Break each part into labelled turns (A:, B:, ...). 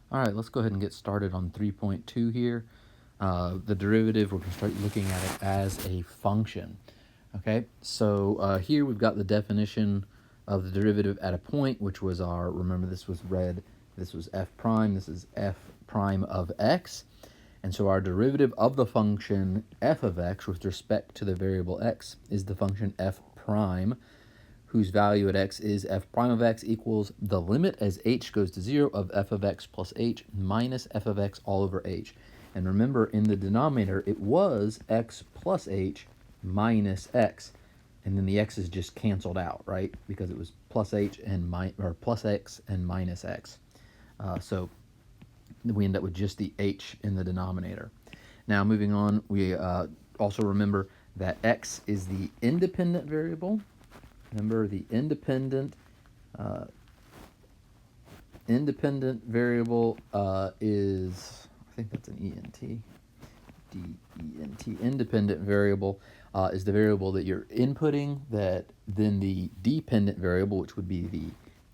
A: All right, let's go ahead and get started on 3.2 here. The derivative, we're going to start looking at it as a function. Okay, so here we've got the definition of the derivative at a point, which was our, remember this was red, this was f prime, this is f prime of x. And so our derivative of the function f of x with respect to the variable x is the function f prime, whose value at x is f prime of x equals the limit as h goes to 0 of f of x plus h minus f of x all over h. And remember, in the denominator, it was x plus h minus x. And then the x is just canceled out, right? Because it was plus h and plus x and minus x. So we end up with just the h in the denominator. Now, moving on, we also remember that x is the independent variable. Remember, the independent variable is, I think that's an ENT, D-E-N-T. Independent variable is the variable that you're inputting, that then the dependent variable, which would be the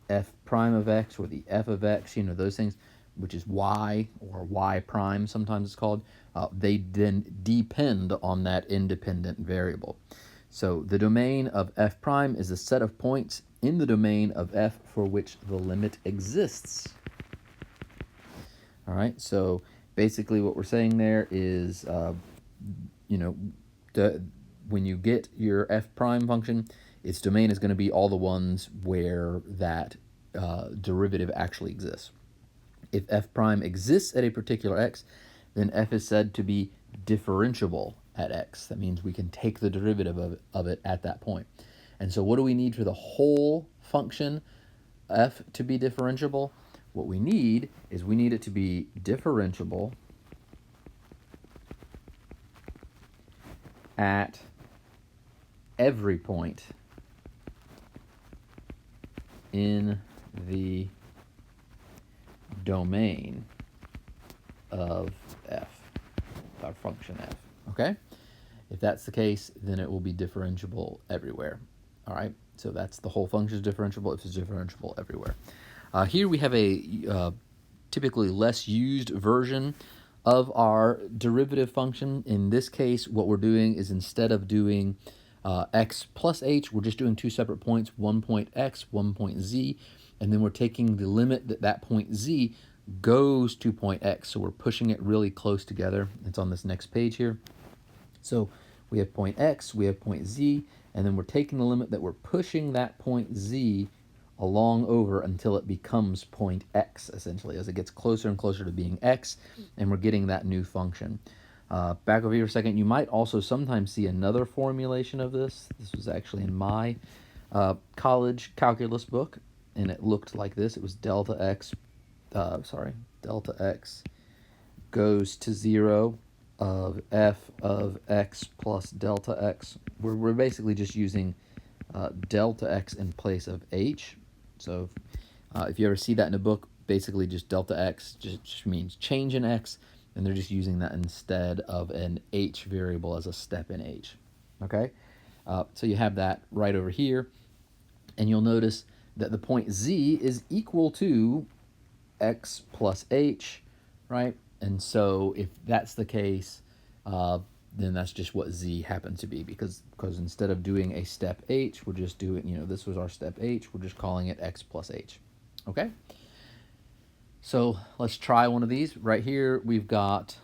A: f prime of x or the f of x, those things, which is y or y prime sometimes it's called, they then depend on that independent variable. So the domain of f prime is a set of points in the domain of f for which the limit exists. All right, so basically what we're saying there is, when you get your f prime function, its domain is going to be all the ones where that derivative actually exists. If f prime exists at a particular x, then f is said to be differentiable at x. That means we can take the derivative of it at that point. And so what do we need for the whole function f to be differentiable? What we need is we need it to be differentiable at every point in the domain of f, our function f, okay? If that's the case, then it will be differentiable everywhere, all right? So that's the whole function is differentiable if it's differentiable everywhere. Here we have a typically less used version of our derivative function. In this case, what we're doing is instead of doing x plus h, we're just doing two separate points, one point x, one point z, and then we're taking the limit that that point z goes to point x. So we're pushing it really close together. It's on this next page here. So we have point x, we have point z, and then we're taking the limit that we're pushing that point z along over until it becomes point x, essentially, as it gets closer and closer to being x, and we're getting that new function. Back over here for a second, you might also sometimes see another formulation of this. This was actually in my college calculus book, and it looked like this. It was delta x goes to 0 of f of x plus delta x. We're basically just using delta x in place of h. So if you ever see that in a book, basically just delta x just means change in x, and they're just using that instead of an h variable as a step in h. Okay, so you have that right over here, and you'll notice that the point z is equal to x plus h, right? And so if that's the case, then that's just what z happens to be, because instead of doing a step h, we're just doing, this was our step h, we're just calling it x plus h. Okay? So let's try one of these. Right here, we've got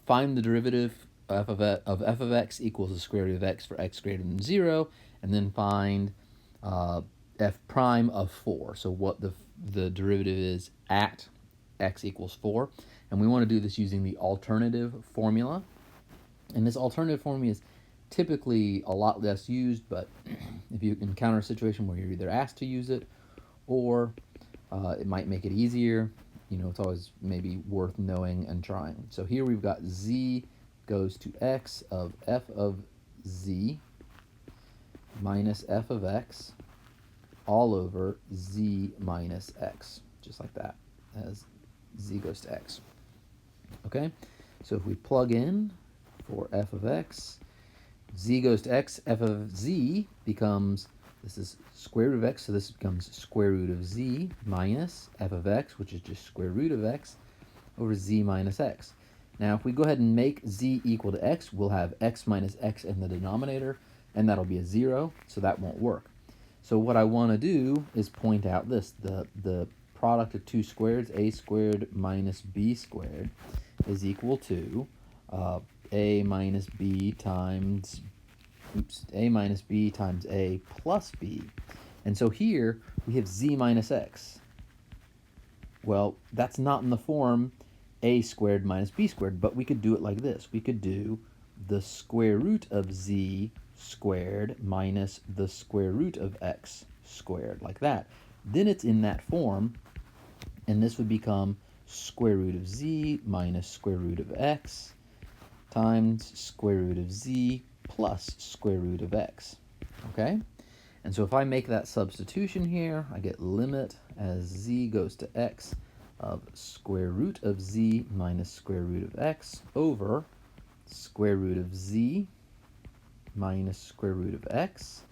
A: find the derivative of f of x equals the square root of x for x greater than 0, and then find f prime of 4. So what the derivative is at x equals 4. And we want to do this using the alternative formula. And this alternative formula is typically a lot less used, but if you encounter a situation where you're either asked to use it or it might make it easier, it's always maybe worth knowing and trying. So here we've got z goes to x of f of z minus f of x all over z minus x, just like that, as z goes to x. Okay, so if we plug in for f of x, z goes to x, f of z becomes, this is square root of x, so this becomes square root of z minus f of x, which is just square root of x, over z minus x. Now, if we go ahead and make z equal to x, we'll have x minus x in the denominator, and that'll be a 0, so that won't work. So what I want to do is point out this, the product of two squareds, a squared minus b squared, is equal to a minus b times, a minus b times a plus b. And so here we have z minus x. Well, that's not in the form a squared minus b squared, but we could do it like this. We could do the square root of z squared minus the square root of x squared, like that. Then it's in that form, and this would become square root of z minus square root of x times square root of z plus square root of x, okay? And so if I make that substitution here, I get limit as z goes to x of square root of z minus square root of x over square root of z minus square root of x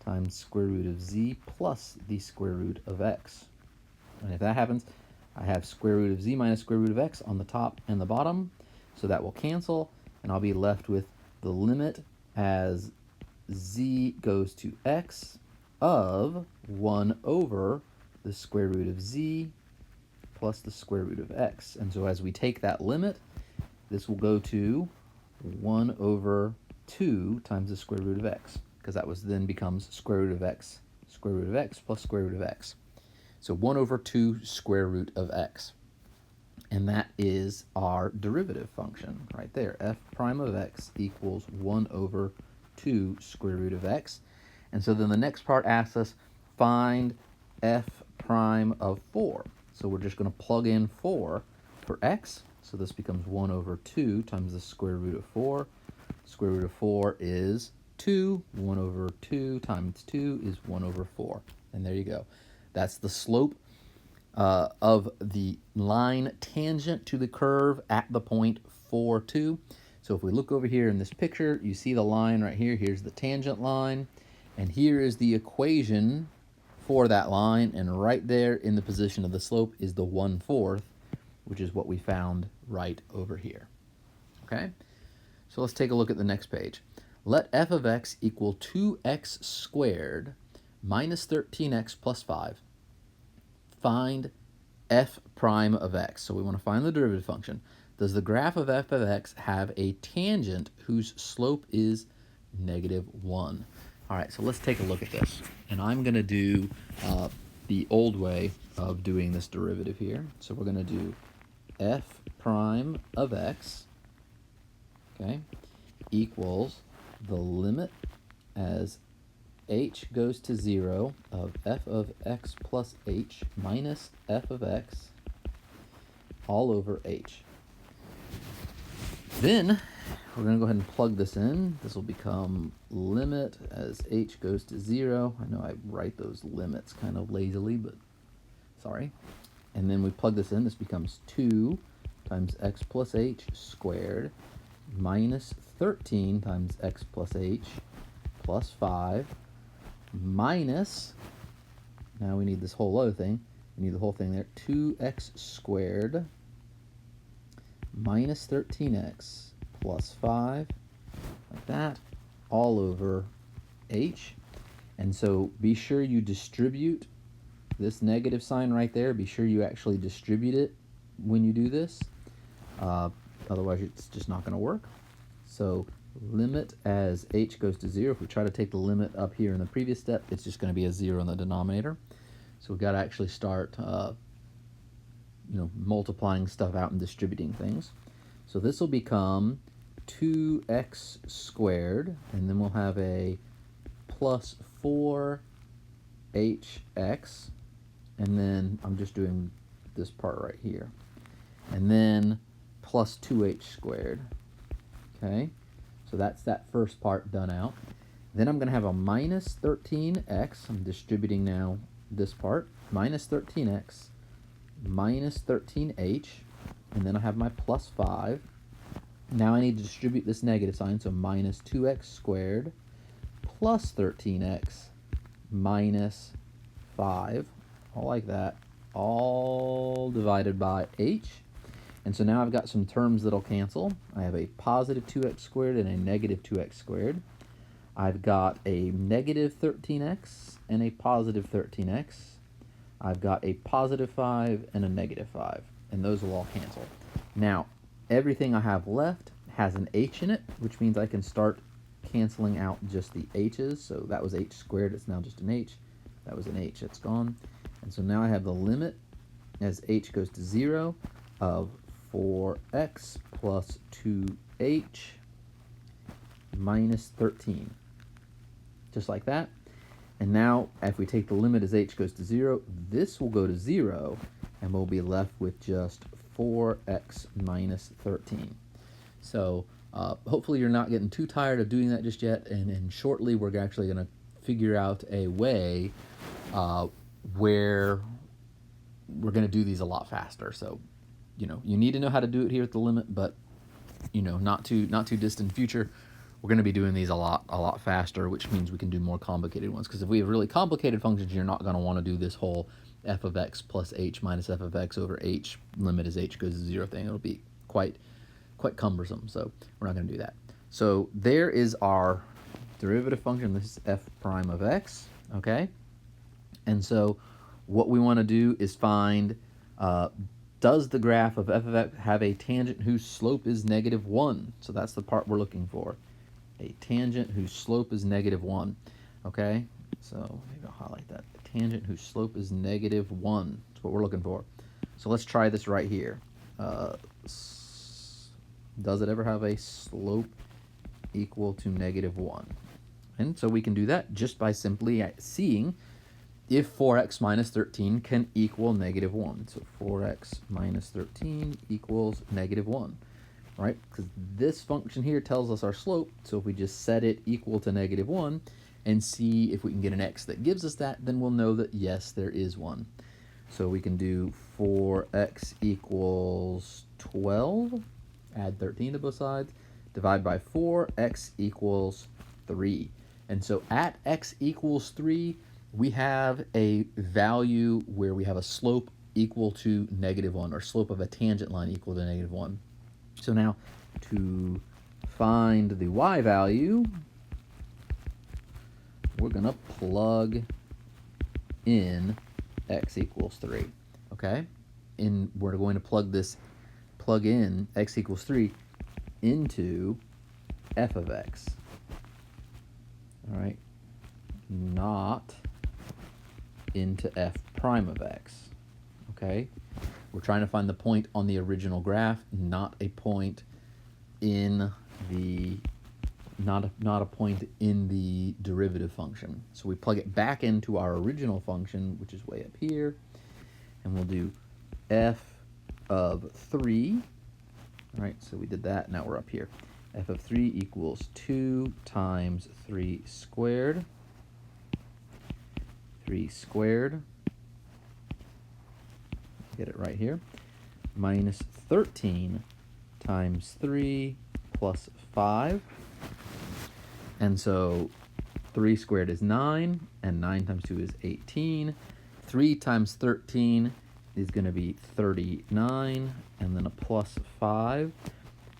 A: times square root of z plus the square root of x. And if that happens, I have square root of z minus square root of x on the top and the bottom, so that will cancel, and I'll be left with the limit as z goes to x of 1 over the square root of z plus the square root of x. And so as we take that limit, this will go to 1 over 2 times the square root of x, because that was then becomes square root of x plus square root of x. So 1 over 2 square root of x. And that is our derivative function right there. F prime of x equals 1 over 2 square root of x. And so then the next part asks us, find f prime of 4. So we're just going to plug in 4 for x. So this becomes 1 over 2 times the square root of 4. Square root of 4 is 2. 1 over 2 times 2 is 1 over 4. And there you go. That's the slope of the line tangent to the curve at the point 4, 2. So if we look over here in this picture, you see the line right here. Here's the tangent line. And here is the equation for that line. And right there in the position of the slope is the 1/4, which is what we found right over here. Okay? So let's take a look at the next page. Let f of x equal 2x squared minus 13x plus 5. Find f prime of x. So we want to find the derivative function. Does the graph of f of x have a tangent whose slope is -1? All right, so let's take a look at this. And I'm going to do the old way of doing this derivative here. So we're going to do f prime of x, okay, equals the limit as h goes to 0 of f of x plus h minus f of x all over h. Then we're going to go ahead and plug this in. This will become limit as h goes to 0. I know I write those limits kind of lazily, but sorry. And then we plug this in. This becomes 2 times x plus h squared minus 13 times x plus h plus 5 minus, now we need this whole other thing, we need the whole thing there, 2x squared minus 13x plus 5, like that, all over h. And so be sure you distribute this negative sign right there. Be sure you actually distribute it when you do this. Otherwise, it's just not going to work. So limit as h goes to 0. If we try to take the limit up here in the previous step, it's just going to be a 0 in the denominator. So we've got to actually start multiplying stuff out and distributing things. So this will become 2x squared, and then we'll have a plus 4hx, and then I'm just doing this part right here, and then plus 2h squared. Okay, so that's that first part done out. Then I'm going to have a minus 13x. I'm distributing now this part. Minus 13x minus 13h. And then I have my plus 5. Now I need to distribute this negative sign. So minus 2x squared plus 13x minus 5. All like that. All divided by h. And so now I've got some terms that'll cancel. I have a positive 2x squared and a negative 2x squared. I've got a negative 13x and a positive 13x. I've got a positive 5 and a negative 5, and those will all cancel. Now, everything I have left has an h in it, which means I can start canceling out just the h's. So that was h squared, it's now just an h. That was an h, it's gone. And so now I have the limit as h goes to 0 of 4x plus 2h minus 13. Just like that. And now, if we take the limit as h goes to 0, this will go to 0, and we'll be left with just 4x minus 13. So hopefully you're not getting too tired of doing that just yet, and shortly we're actually going to figure out a way where we're going to do these a lot faster. So, you need to know how to do it here at the limit, but, not too distant future. We're going to be doing these a lot faster, which means we can do more complicated ones. Because if we have really complicated functions, you're not going to want to do this whole f of x plus h minus f of x over h limit as h goes to 0 thing. It'll be quite cumbersome, so we're not going to do that. So there is our derivative function. This is f prime of x, okay? And so what we want to do is find, does the graph of f of x have a tangent whose slope is -1? So that's the part we're looking for. A tangent whose slope is -1, okay? So maybe I'll highlight that. A tangent whose slope is -1. That's what we're looking for. So let's try this right here. Does it ever have a slope equal to -1? And so we can do that just by simply seeing if 4x minus 13 can equal -1. So 4x minus 13 equals -1. Right? Because this function here tells us our slope, so if we just set it equal to -1 and see if we can get an x that gives us that, then we'll know that yes, there is one. So we can do 4x equals 12, add 13 to both sides, divide by 4, x equals 3. And so at x equals 3, we have a value where we have a slope equal to -1, or slope of a tangent line equal to -1. So now, to find the y value, we're going to plug in x equals 3, okay? And we're going to plug in x equals 3 into f of x, all right? Not into f prime of x, okay? We're trying to find the point on the original graph, not a point in the not a point in the derivative function. So we plug it back into our original function, which is way up here, and we'll do f of 3. All right, so we did that. Now we're up here. F of 3 equals 2 times 3 squared. 3 squared. Get it right here, minus 13 times 3 plus 5. And so 3 squared is 9, and 9 times 2 is 18. 3 times 13 is going to be 39, and then a plus 5.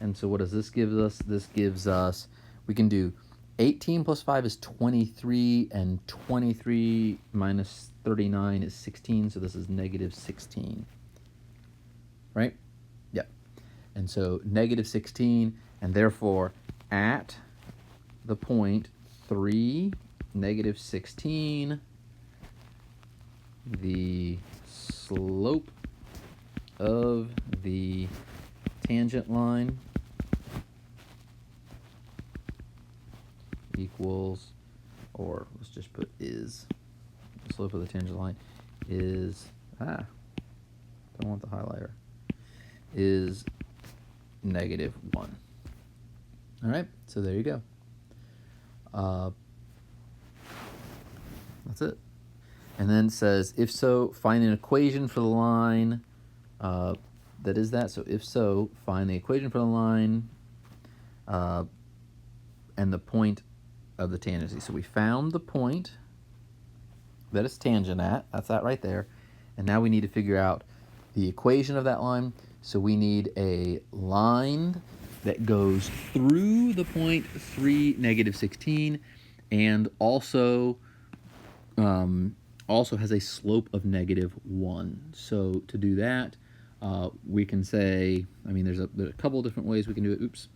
A: And so what does this give us? This gives us, we can do 18 plus 5 is 23, and 23 minus 39 is 16, so this is -16. Right? Yep. And so -16, and therefore at the point 3, -16, the slope of the tangent line equals, or let's just put is, the slope of the tangent line is, don't want the highlighter, is -1. All right, so there you go. That's it. And then it says, if so, find an equation for the line that is that. So if so, find the equation for the line and the point of the tangency. So we found the point that it's tangent at. That's that right there. And now we need to figure out the equation of that line. So we need a line that goes through the point 3, -16, and also has a slope of -1. So to do that, we can say, I mean, there's a couple different ways we can do it. Oops,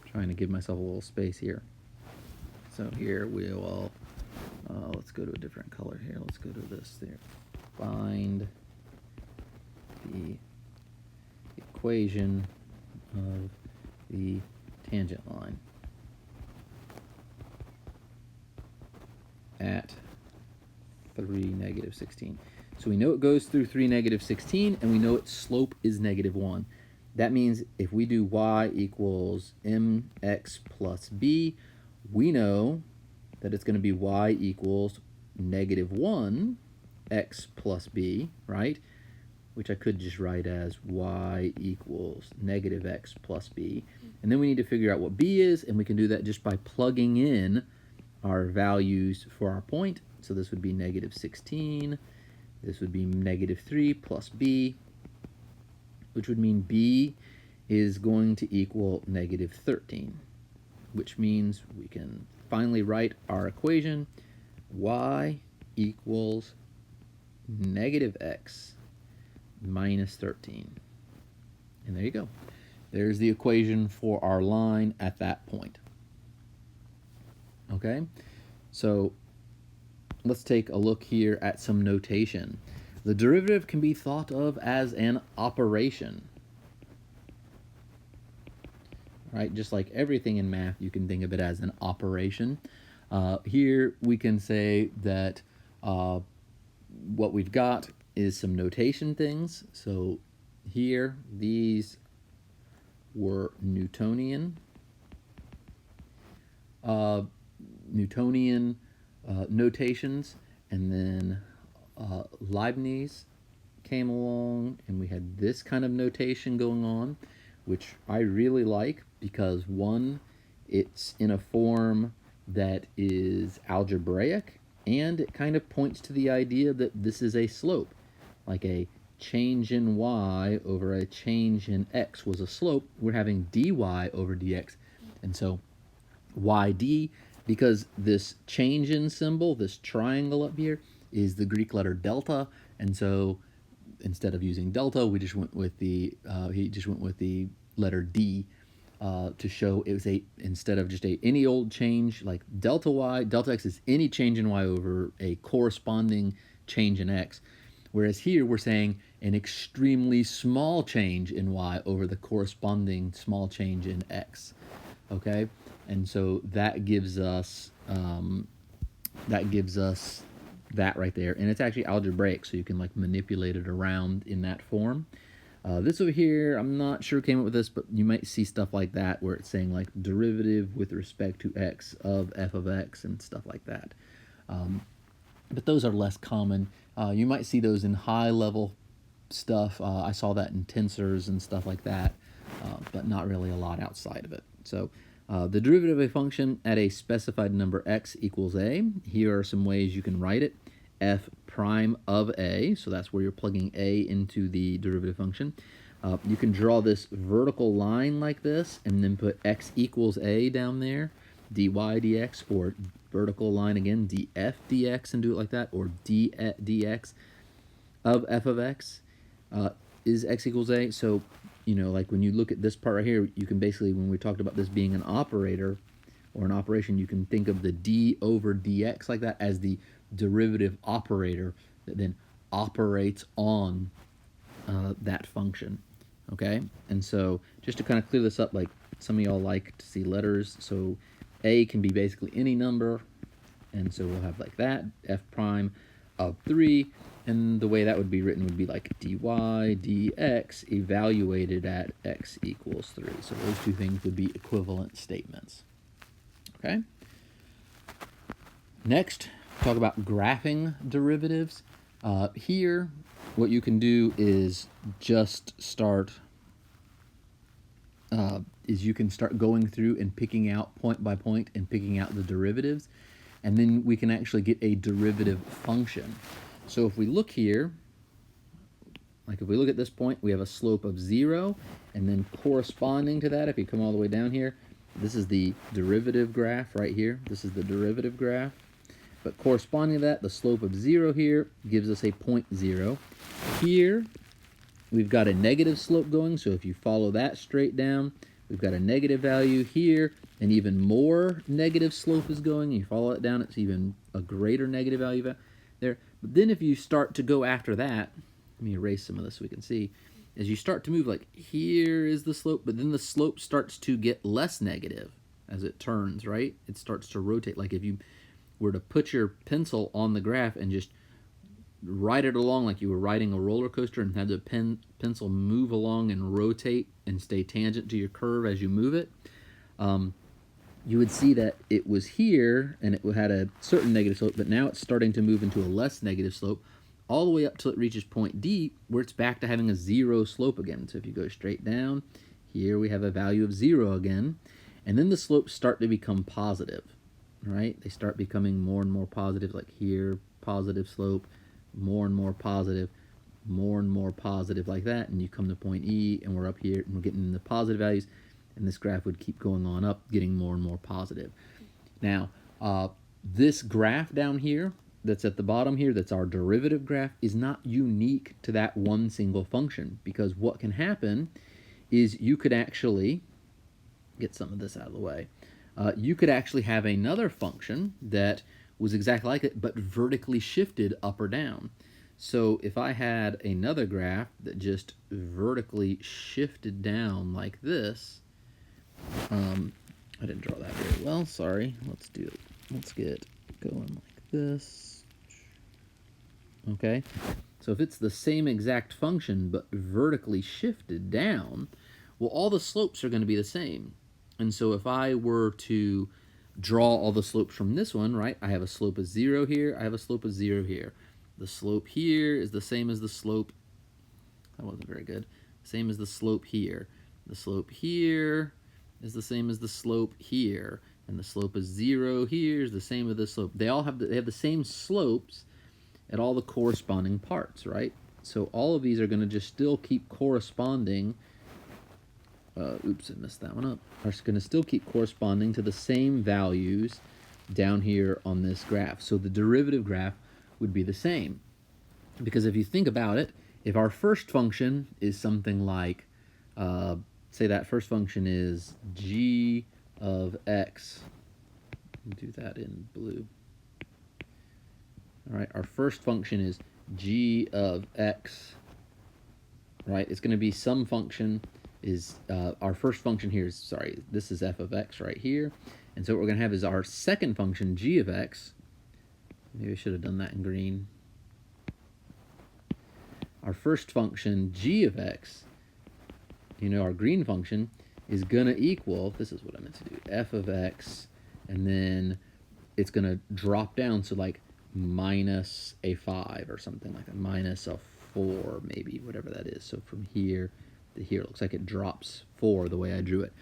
A: trying to give myself a little space here. So here we will, let's go to a different color here. Let's go to this there. Find the equation of the tangent line at 3, -16. So we know it goes through 3, -16, and we know its slope is -1. That means if we do y equals mx plus b, we know that it's going to be y equals -1 x plus b, right? Which I could just write as y equals -x plus b. And then we need to figure out what b is, and we can do that just by plugging in our values for our point. So this would be -16, this would be -3 plus b, which would mean b is going to equal -13, which means we can finally write our equation. Y equals -x minus 13. And there you go. There's the equation for our line at that point. Okay, so let's take a look here at some notation. The derivative can be thought of as an operation. Right, just like everything in math, you can think of it as an operation. Here we can say that what we've got is some notation things. So here, these were Newtonian notations, and then Leibniz came along, and we had this kind of notation going on, which I really like because, one, it's in a form that is algebraic, and it kind of points to the idea that this is a slope, like a change in y over a change in x was a slope. We're having dy over dx, and so yd, because this change in symbol, this triangle up here, is the Greek letter delta, and so instead of using delta, we just went with the he just went with the letter d to show it was instead of just any old change like delta y, delta x is any change in y over a corresponding change in x, whereas here we're saying an extremely small change in y over the corresponding small change in x. Okay, and so that gives us that right there, and it's actually algebraic, so you can like manipulate it around in that form. This over here, I'm not sure who came up with this, but you might see stuff like that where it's saying like derivative with respect to x of f of x and stuff like that. But those are less common. You might see those in high-level stuff. I saw that in tensors and stuff like that, but not really a lot outside of it. So the derivative of a function at a specified number x equals a. Here are some ways you can write it. F prime of a, so that's where you're plugging a into the derivative function. You can draw this vertical line like this and then put x equals a down there, dy dx, or vertical line again, df dx, and do it like that, or dx of f of x is x equals a. So, you know, like when you look at this part right here, you can basically, when we talked about this being an operator or an operation, you can think of the d over dx like that as the derivative operator that then operates on that function. Okay, and so just to kind of clear this up, like some of y'all like to see letters, so a can be basically any number, and so we'll have like that, f prime of 3, and the way that would be written would be like dy dx evaluated at x equals 3. So those two things would be equivalent statements. Okay. Next, talk about graphing derivatives. Here, what you can do is just start, you can start going through and picking out point by point and picking out the derivatives, and then we can actually get a derivative function. So if we look here, Like if we look at this point, we have a slope of 0, and then corresponding to that, if you come all the way down here, this is the derivative graph right here. This is the derivative graph. But corresponding to that, the slope of 0 here gives us a point 0. Here, we've got a negative slope going, so if you follow that straight down, we've got a negative value here, and even more negative slope is going. You follow it down, it's even a greater negative value there. But then if you start to go after that, let me erase some of this so we can see. As you start to move, like here is the slope, but then the slope starts to get less negative as it turns, right? It starts to rotate. Like if you were to put your pencil on the graph and just ride it along like you were riding a roller coaster and had the pencil move along and rotate and stay tangent to your curve as you move it, you would see that it was here and it had a certain negative slope, but now it's starting to move into a less negative slope all the way up till it reaches point D, where it's back to having a 0 slope again. So if you go straight down, here we have a value of 0 again, and then the slopes start to become positive, right? They start becoming more and more positive, like here, positive slope, more and more positive like that, and you come to point E, and we're up here, and we're getting the positive values, and this graph would keep going on up, getting more and more positive. Now, this graph down here, that's at the bottom here, that's our derivative graph, is not unique to that one single function, because what can happen is you could actually, get some of this out of the way, you could actually have another function that was exactly like it, but vertically shifted up or down. So if I had another graph that just vertically shifted down like this, I didn't draw that very well, sorry. Let's do it. Let's get going like this. Okay, so if it's the same exact function but vertically shifted down, well, all the slopes are going to be the same. And so if I were to draw all the slopes from this one, right, I have a slope of 0 here, I have a slope of 0 here. The slope here is the same as the slope, that wasn't very good, same as the slope here. The slope here is the same as the slope here, and the slope of 0 here is the same as the slope. They all have they have the same slopes at all the corresponding parts, right? So all of these are going to just still keep corresponding. Oops, I messed that one up. Are going to still keep corresponding to the same values down here on this graph. So the derivative graph would be the same. Because if you think about it, if our first function is something like, say that first function is g of x, do that in blue. All right, our first function is g of x, right? It's going to be some function is, our first function here is, sorry, this is f of x right here. And so what we're going to have is our second function, g of x. Maybe I should have done that in green. Our first function, g of x, you know, our green function, is going to equal, this is what I meant to do, f of x, and then it's going to drop down, so like minus a 5 or something like that, minus a 4 maybe, whatever that is. So from here to here, it looks like it drops 4 the way I drew it.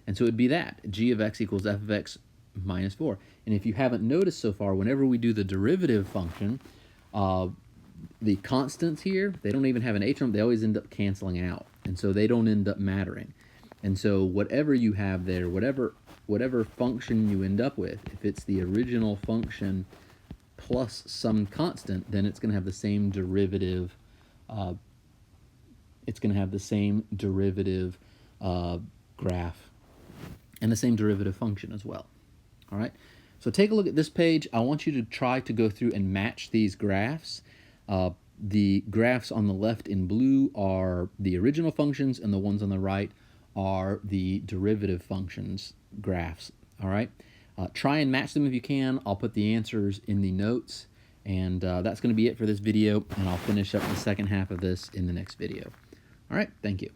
A: And so it would be that, g of x equals f of x minus 4. And if you haven't noticed so far, whenever we do the derivative function, the constants here, they don't even have an h on them, they always end up canceling out. And so they don't end up mattering. And so whatever you have there, whatever function you end up with, if it's the original function plus some constant, then it's going to have the same derivative. It's going to have the same derivative graph and the same derivative function as well. All right. So take a look at this page. I want you to try to go through and match these graphs. The graphs on the left in blue are the original functions, and the ones on the right are the derivative functions graphs. All right. Try and match them if you can. I'll put the answers in the notes, and that's going to be it for this video, and I'll finish up the second half of this in the next video. All right, thank you.